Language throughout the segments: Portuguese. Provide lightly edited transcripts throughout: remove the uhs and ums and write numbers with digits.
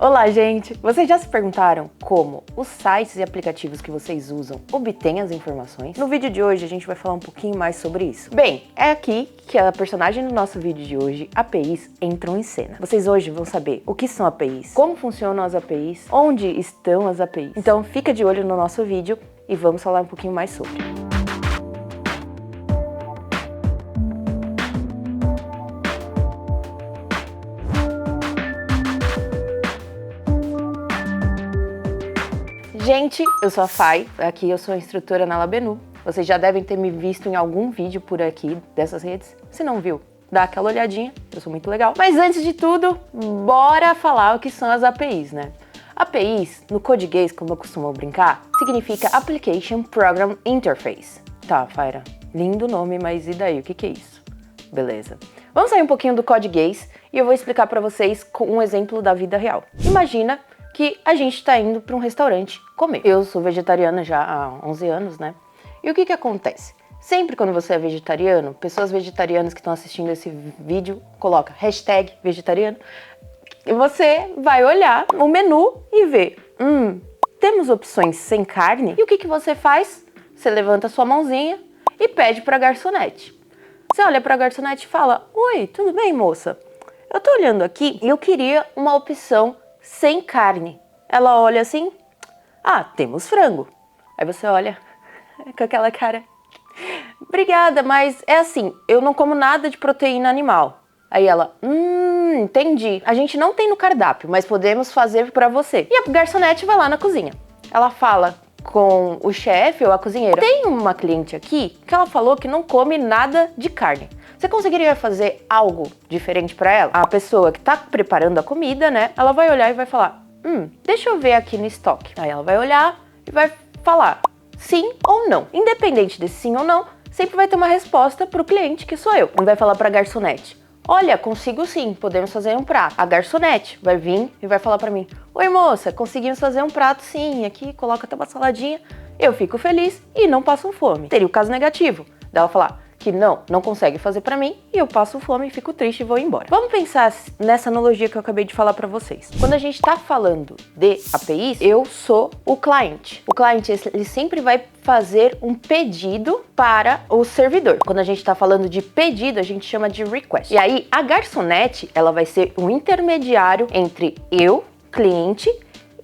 Olá, gente! Vocês já se perguntaram como os sites e aplicativos que vocês usam obtêm as informações? No vídeo de hoje a gente vai falar um pouquinho mais sobre isso. Bem, é aqui que a personagem do nosso vídeo de hoje, APIs, entram em cena. Vocês hoje vão saber o que são APIs, como funcionam as APIs, onde estão as APIs. Então fica de olho no nosso vídeo e vamos falar um pouquinho mais sobre. Gente, eu sou a Fai, aqui eu sou instrutora na Labenu. Vocês já devem ter me visto em algum vídeo por aqui dessas redes. Se não viu, dá aquela olhadinha, eu sou muito legal. Mas antes de tudo, bora falar o que são as APIs, né? APIs, no codiguês, como eu costumo brincar, significa Application Program Interface. Tá, Faira, lindo nome, mas e daí, o que é isso? Beleza. Vamos sair um pouquinho do codiguês e eu vou explicar pra vocês com um exemplo da vida real. Imagina que a gente está indo para um restaurante comer. Eu sou vegetariana já há 11 anos, né? E o que acontece? Sempre quando você é vegetariano, pessoas vegetarianas que estão assistindo esse vídeo, coloca #vegetariano, e você vai olhar o menu e ver, temos opções sem carne? E o que você faz? Você levanta a sua mãozinha e pede para a garçonete. Você olha para a garçonete e fala, oi, tudo bem, moça? Eu tô olhando aqui e eu queria uma opção sem carne. Ela olha assim, temos frango. Aí você olha com aquela cara, obrigada, mas é assim, eu não como nada de proteína animal. Aí ela, entendi. A gente não tem no cardápio, mas podemos fazer pra você. E a garçonete vai lá na cozinha. Ela fala com o chefe ou a cozinheira. Tem uma cliente aqui que ela falou que não come nada de carne. Você conseguiria fazer algo diferente para ela? A pessoa que tá preparando a comida, né? Ela vai olhar e vai falar, deixa eu ver aqui no estoque. Aí ela vai olhar e vai falar sim ou não. Independente desse sim ou não, sempre vai ter uma resposta pro cliente, que sou eu. Não vai falar pra garçonete, olha, consigo sim, podemos fazer um prato. A garçonete vai vir e vai falar pra mim, oi moça, conseguimos fazer um prato sim, aqui coloca até uma saladinha. Eu fico feliz e não passo fome. Teria o caso negativo dela falar que não consegue fazer pra mim e eu passo fome, fico triste e vou embora. Vamos pensar nessa analogia que eu acabei de falar pra vocês. Quando a gente tá falando de APIs, eu sou o cliente. O cliente, ele sempre vai fazer um pedido para o servidor. Quando a gente tá falando de pedido, a gente chama de request. E aí, a garçonete, ela vai ser um intermediário entre eu, cliente,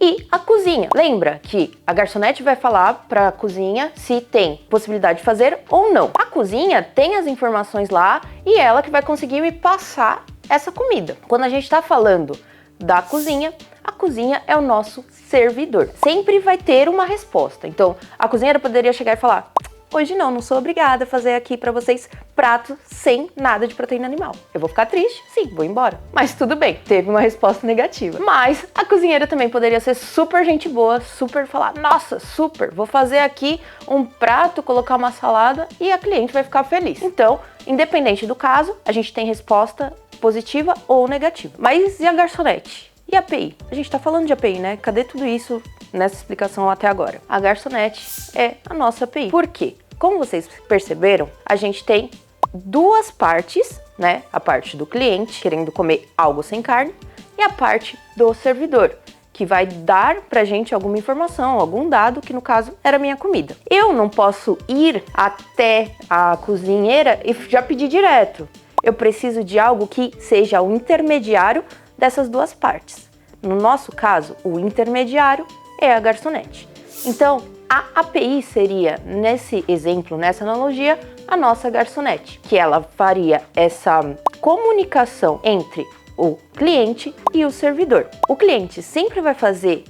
e a cozinha. Lembra que a garçonete vai falar para a cozinha se tem possibilidade de fazer ou não. A cozinha tem as informações lá e ela que vai conseguir me passar essa comida. Quando a gente está falando da cozinha, a cozinha é o nosso servidor. Sempre vai ter uma resposta. Então, a cozinheira poderia chegar e falar, hoje não sou obrigada a fazer aqui pra vocês pratos sem nada de proteína animal. Eu vou ficar triste? Sim, vou embora. Mas tudo bem, teve uma resposta negativa. Mas a cozinheira também poderia ser super gente boa, super falar, nossa, super, vou fazer aqui um prato, colocar uma salada e a cliente vai ficar feliz. Então, independente do caso, a gente tem resposta positiva ou negativa. Mas e a garçonete? E a API? A gente tá falando de API, né? Cadê tudo isso nessa explicação até agora? A garçonete é a nossa API. Por quê? Como vocês perceberam, a gente tem duas partes, né? A parte do cliente, querendo comer algo sem carne, e a parte do servidor, que vai dar pra gente alguma informação, algum dado, que no caso era minha comida. Eu não posso ir até a cozinheira e já pedir direto. Eu preciso de algo que seja o intermediário dessas duas partes. No nosso caso, o intermediário é a garçonete. Então, a API seria, nesse exemplo, nessa analogia, a nossa garçonete, que ela faria essa comunicação entre o cliente e o servidor. O cliente sempre vai fazer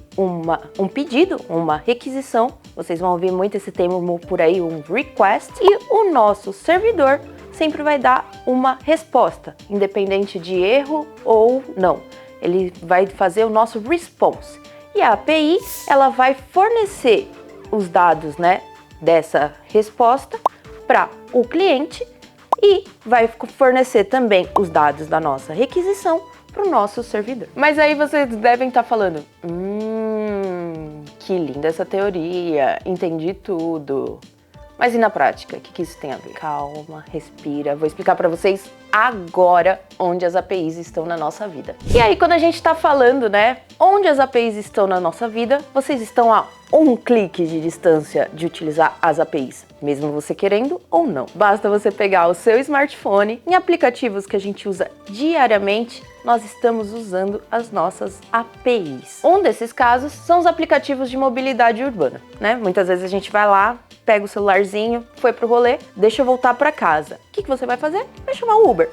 um pedido, uma requisição, vocês vão ouvir muito esse termo por aí, um request, e o nosso servidor sempre vai dar uma resposta, independente de erro ou não. Ele vai fazer o nosso response. E a API, ela vai fornecer os dados, né, dessa resposta para o cliente e vai fornecer também os dados da nossa requisição para o nosso servidor. Mas aí vocês devem estar falando, que linda essa teoria, entendi tudo. Mas e na prática? O que isso tem a ver? Calma, respira. Vou explicar para vocês agora onde as APIs estão na nossa vida. E aí, quando a gente está falando, né, onde as APIs estão na nossa vida, vocês estão a um clique de distância de utilizar as APIs, mesmo você querendo ou não. Basta você pegar o seu smartphone, em aplicativos que a gente usa diariamente, nós estamos usando as nossas APIs. Um desses casos são os aplicativos de mobilidade urbana, né? Muitas vezes a gente vai lá, pega o celularzinho, foi pro rolê, deixa eu voltar para casa. O que você vai fazer? Vai chamar o Uber.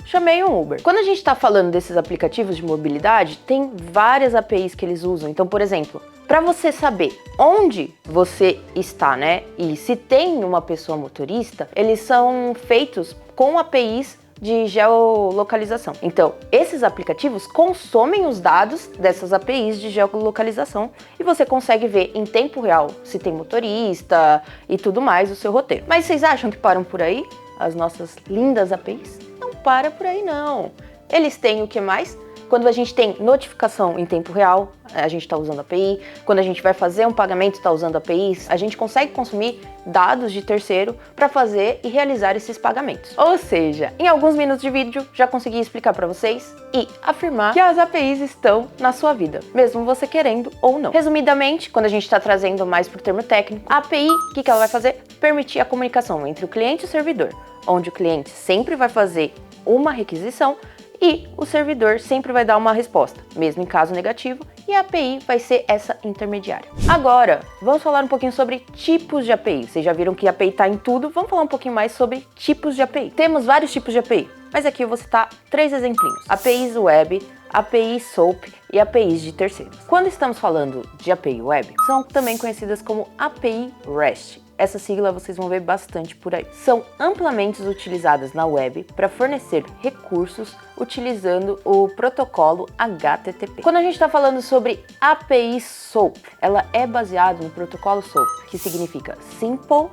Chamei um Uber. Quando a gente está falando desses aplicativos de mobilidade, tem várias APIs que eles usam. Então, por exemplo, para você saber onde você está, né, e se tem uma pessoa motorista, eles são feitos com APIs de geolocalização. Então, esses aplicativos consomem os dados dessas APIs de geolocalização e você consegue ver em tempo real se tem motorista e tudo mais o seu roteiro. Mas vocês acham que param por aí? As nossas lindas APIs? Não para por aí, não. Eles têm o que mais? Quando a gente tem notificação em tempo real, a gente está usando a API. Quando a gente vai fazer um pagamento, está usando a API. A gente consegue consumir dados de terceiro para fazer e realizar esses pagamentos. Ou seja, em alguns minutos de vídeo, já consegui explicar para vocês e afirmar que as APIs estão na sua vida, mesmo você querendo ou não. Resumidamente, quando a gente está trazendo mais para o termo técnico, a API, o que ela vai fazer? Permitir a comunicação entre o cliente e o servidor, onde o cliente sempre vai fazer uma requisição e o servidor sempre vai dar uma resposta, mesmo em caso negativo, e a API vai ser essa intermediária. Agora, vamos falar um pouquinho sobre tipos de API. Vocês já viram que a API está em tudo, vamos falar um pouquinho mais sobre tipos de API. Temos vários tipos de API, mas aqui eu vou citar 3 exemplinhos. APIs web, API SOAP e APIs de terceiros. Quando estamos falando de API web, são também conhecidas como API REST. Essa sigla vocês vão ver bastante por aí. São amplamente utilizadas na web para fornecer recursos utilizando o protocolo HTTP. Quando a gente está falando sobre API SOAP, ela é baseada no protocolo SOAP, que significa Simple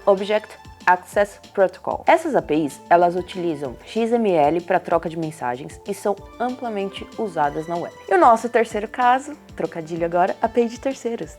Object Access Protocol. Essas APIs, elas utilizam XML para troca de mensagens e são amplamente usadas na web. E o nosso terceiro caso, trocadilho agora, API de terceiros.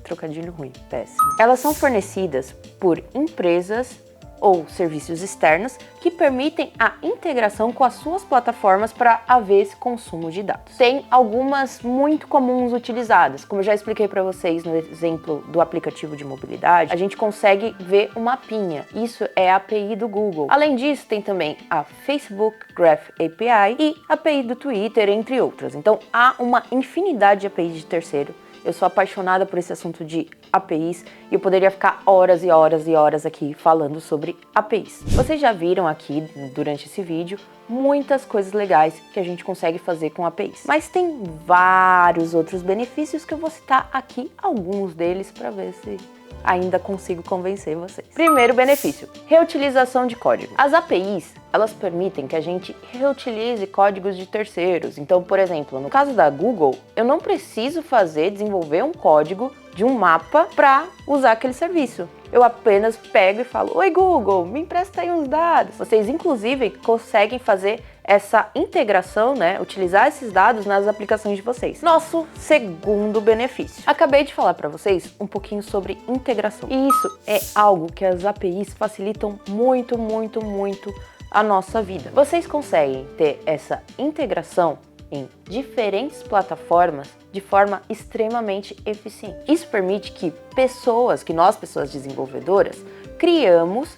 Trocadilho ruim, péssimo. Elas são fornecidas por empresas ou serviços externos que permitem a integração com as suas plataformas para haver esse consumo de dados. Tem algumas muito comuns utilizadas, como eu já expliquei para vocês no exemplo do aplicativo de mobilidade, a gente consegue ver um mapinha, isso é a API do Google. Além disso, tem também a Facebook Graph API e a API do Twitter, entre outras. Então, há uma infinidade de APIs de terceiro. Eu sou apaixonada por esse assunto de APIs e eu poderia ficar horas e horas e horas aqui falando sobre APIs. Vocês já viram aqui, durante esse vídeo, muitas coisas legais que a gente consegue fazer com APIs. Mas tem vários outros benefícios que eu vou citar aqui, alguns deles, para ver se ainda consigo convencer vocês. Primeiro benefício, reutilização de código. As APIs, elas permitem que a gente reutilize códigos de terceiros. Então, por exemplo, no caso da Google, eu não preciso desenvolver um código de um mapa para usar aquele serviço. Eu apenas pego e falo: "Oi Google, me empresta aí uns dados". Vocês inclusive conseguem fazer essa integração, né? Utilizar esses dados nas aplicações de vocês. Nosso segundo benefício. Acabei de falar para vocês um pouquinho sobre integração. E isso é algo que as APIs facilitam muito, muito, muito a nossa vida. Vocês conseguem ter essa integração em diferentes plataformas de forma extremamente eficiente. Isso permite que nós pessoas desenvolvedoras, criamos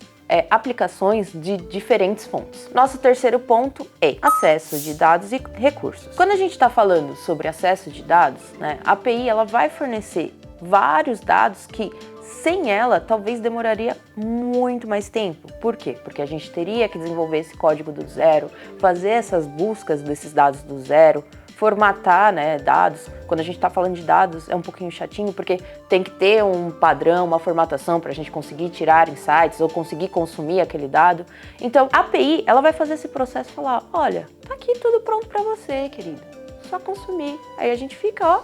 aplicações de diferentes fontes. Nosso terceiro ponto é acesso de dados e recursos. Quando a gente está falando sobre acesso de dados, né, a API ela vai fornecer vários dados que sem ela talvez demoraria muito mais tempo. Por quê? Porque a gente teria que desenvolver esse código do zero, fazer essas buscas desses dados do zero, formatar, né, dados. Quando a gente está falando de dados é um pouquinho chatinho porque tem que ter um padrão, uma formatação para a gente conseguir tirar insights ou conseguir consumir aquele dado. Então a API ela vai fazer esse processo e falar: olha, tá aqui tudo pronto para você, querido, só consumir. Aí a gente fica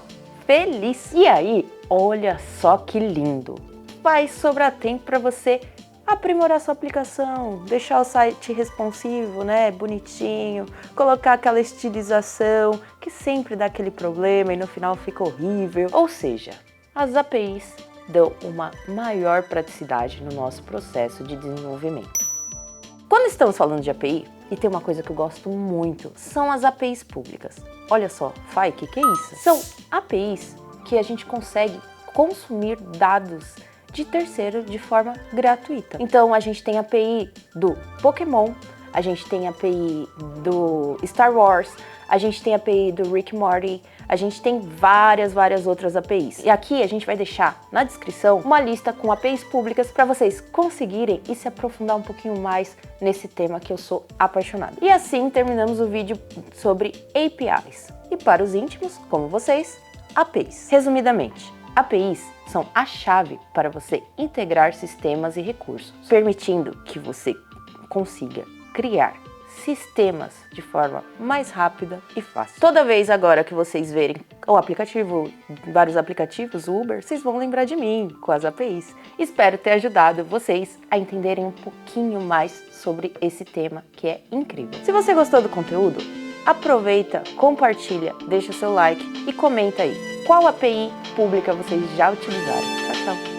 feliz. E aí, olha só que lindo, vai sobrar tempo para você aprimorar sua aplicação, deixar o site responsivo, né, bonitinho, colocar aquela estilização que sempre dá aquele problema e no final fica horrível. Ou seja, as APIs dão uma maior praticidade no nosso processo de desenvolvimento. Quando estamos falando de API, e tem uma coisa que eu gosto muito, são as APIs públicas. Olha só, Fai, o que é isso? São APIs que a gente consegue consumir dados de terceiro de forma gratuita. Então a gente tem a API do Pokémon, a gente tem a API do Star Wars, a gente tem a API do Rick and Morty, a gente tem várias outras APIs. E aqui a gente vai deixar na descrição uma lista com APIs públicas para vocês conseguirem e se aprofundar um pouquinho mais nesse tema que eu sou apaixonada. E assim terminamos o vídeo sobre APIs. E para os íntimos, como vocês, APIs. Resumidamente, APIs são a chave para você integrar sistemas e recursos, permitindo que você consiga criar sistemas de forma mais rápida e fácil. Toda vez agora que vocês verem o aplicativo, vários aplicativos, Uber, vocês vão lembrar de mim com as APIs. Espero ter ajudado vocês a entenderem um pouquinho mais sobre esse tema que é incrível. Se você gostou do conteúdo, aproveita, compartilha, deixa seu like e comenta aí qual API pública vocês já utilizaram. Tchau, tchau!